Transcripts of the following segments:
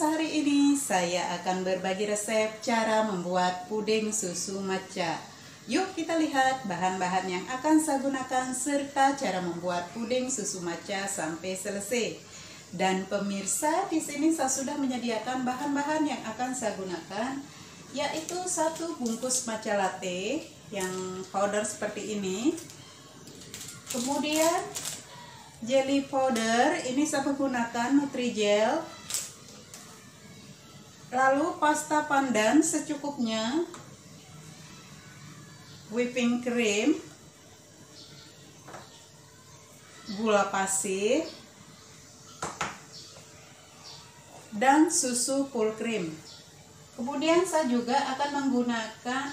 hari ini saya akan berbagi resep cara membuat puding susu matcha. Yuk kita lihat bahan-bahan yang akan saya gunakan serta cara membuat puding susu matcha sampai selesai. Dan pemirsa, di sini saya sudah menyediakan bahan-bahan yang akan saya gunakan, yaitu 1 bungkus matcha latte yang powder seperti ini. Kemudian jelly powder, ini saya menggunakan Nutrijel. Lalu pasta pandan secukupnya, whipping cream, gula pasir, dan susu full cream. Kemudian saya juga akan menggunakan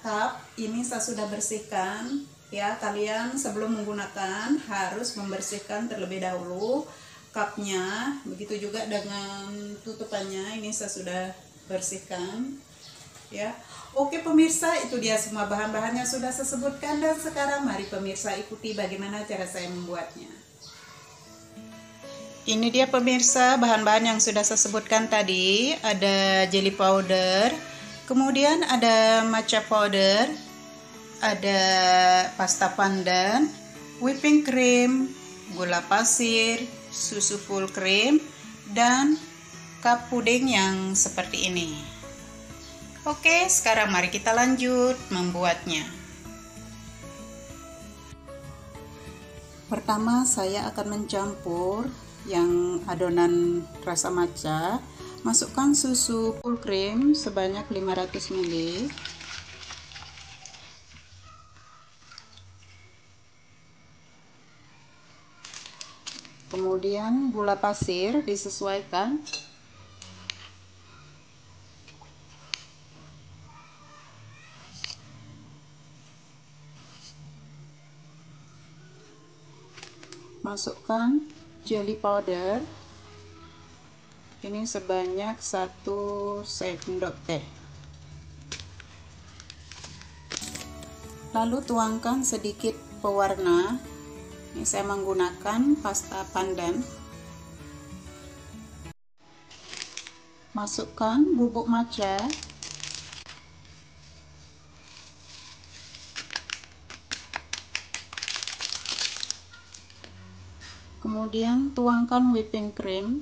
cup. Ini saya sudah bersihkan ya. Kalian sebelum menggunakan harus membersihkan terlebih dahulu cupnya, begitu juga dengan tutupannya. Ini saya sudah bersihkan ya. Oke pemirsa, itu dia semua bahan-bahan yang sudah saya sebutkan, dan sekarang mari pemirsa ikuti bagaimana cara saya membuatnya. Ini dia pemirsa bahan-bahan yang sudah saya sebutkan tadi. Ada jelly powder, kemudian ada matcha powder, ada pasta pandan, whipping cream, gula pasir, susu full cream, dan cup puding yang seperti ini. Oke, sekarang mari kita lanjut membuatnya. Pertama saya akan mencampur yang adonan rasa matcha. Masukkan susu full cream sebanyak 500 ml. Kemudian gula pasir disesuaikan. Masukkan jelly powder. Ini sebanyak 1 sendok teh. Lalu tuangkan sedikit pewarna. Ini saya menggunakan pasta pandan. Masukkan bubuk matcha. Kemudian tuangkan whipping cream.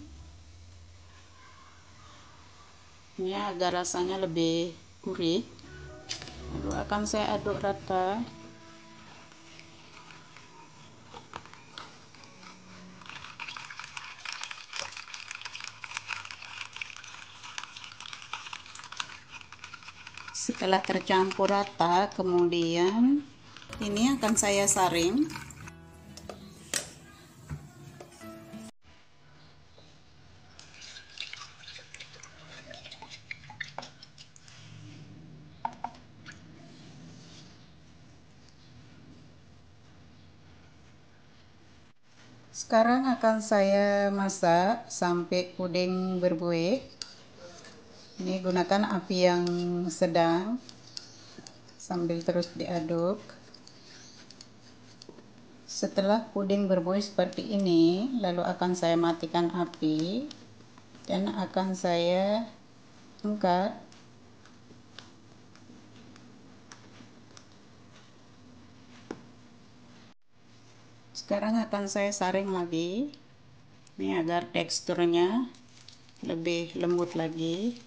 Ini agar rasanya lebih gurih. Lalu akan saya aduk rata. Setelah tercampur rata, kemudian ini akan saya saring. Sekarang akan saya masak sampai puding berbuih. Ini gunakan api yang sedang sambil terus diaduk. Setelah puding berbuih seperti ini, lalu akan saya matikan api dan akan saya angkat. Sekarang akan saya saring lagi, ini agar teksturnya lebih lembut lagi.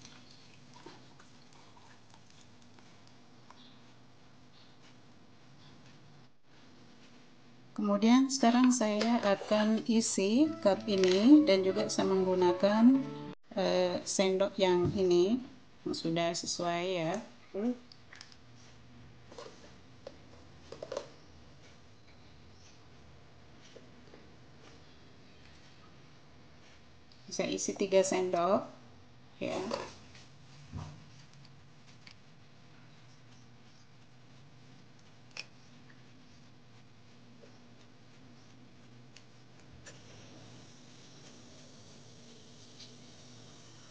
Kemudian sekarang saya akan isi cup ini, dan juga saya menggunakan sendok yang ini yang sudah sesuai ya. Saya isi 3 sendok ya.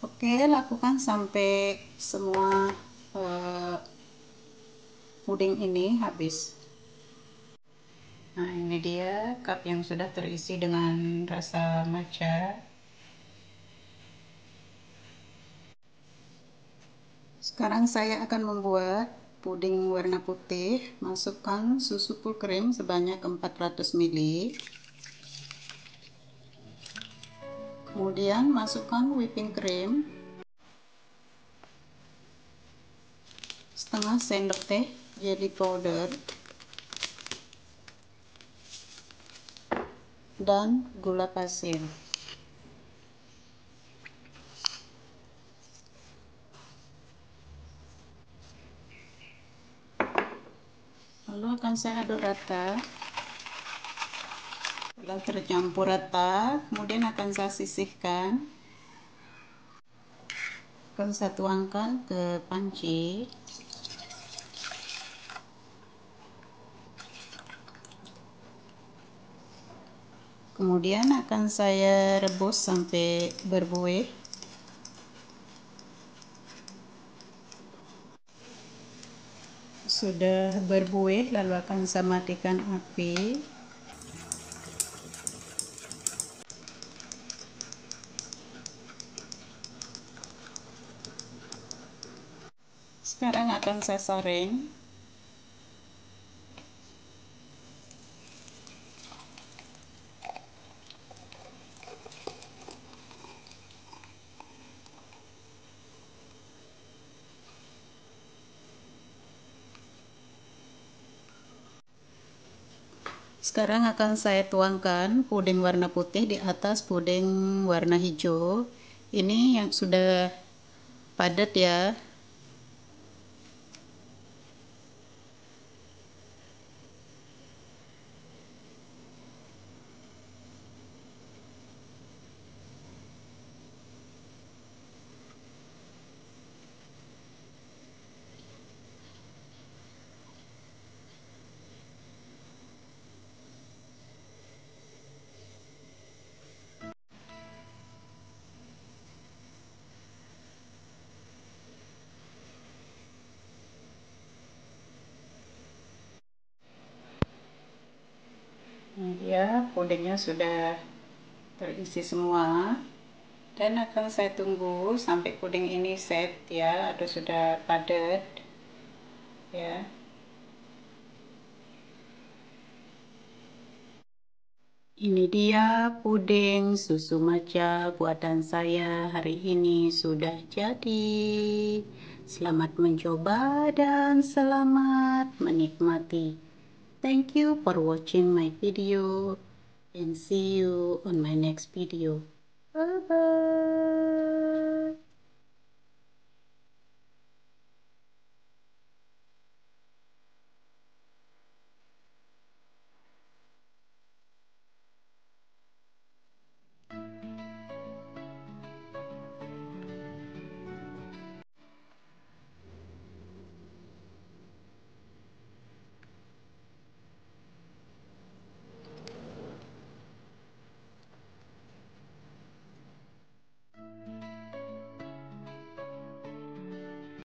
Oke, lakukan sampai semua puding ini habis. Nah, ini dia cup yang sudah terisi dengan rasa matcha. Sekarang saya akan membuat puding warna putih. Masukkan susu full cream sebanyak 400 ml. Kemudian masukkan whipping cream setengah sendok teh jelly powder dan gula pasir. Lalu akan saya aduk rata. Setelah tercampur rata, kemudian akan saya sisihkan. Akan saya tuangkan ke panci. Kemudian akan saya rebus sampai berbuih. Sudah berbuih, lalu akan saya matikan api. Sekarang akan saya saring. Sekarang akan saya tuangkan puding warna putih di atas puding warna hijau. Ini yang sudah padat ya. Ya, pudingnya sudah terisi semua. Dan akan saya tunggu sampai puding ini set ya, atau sudah padat ya. Ini dia puding susu matcha buatan saya hari ini sudah jadi. Selamat mencoba dan selamat menikmati. Thank you for watching my video and see you on my next video. Bye bye.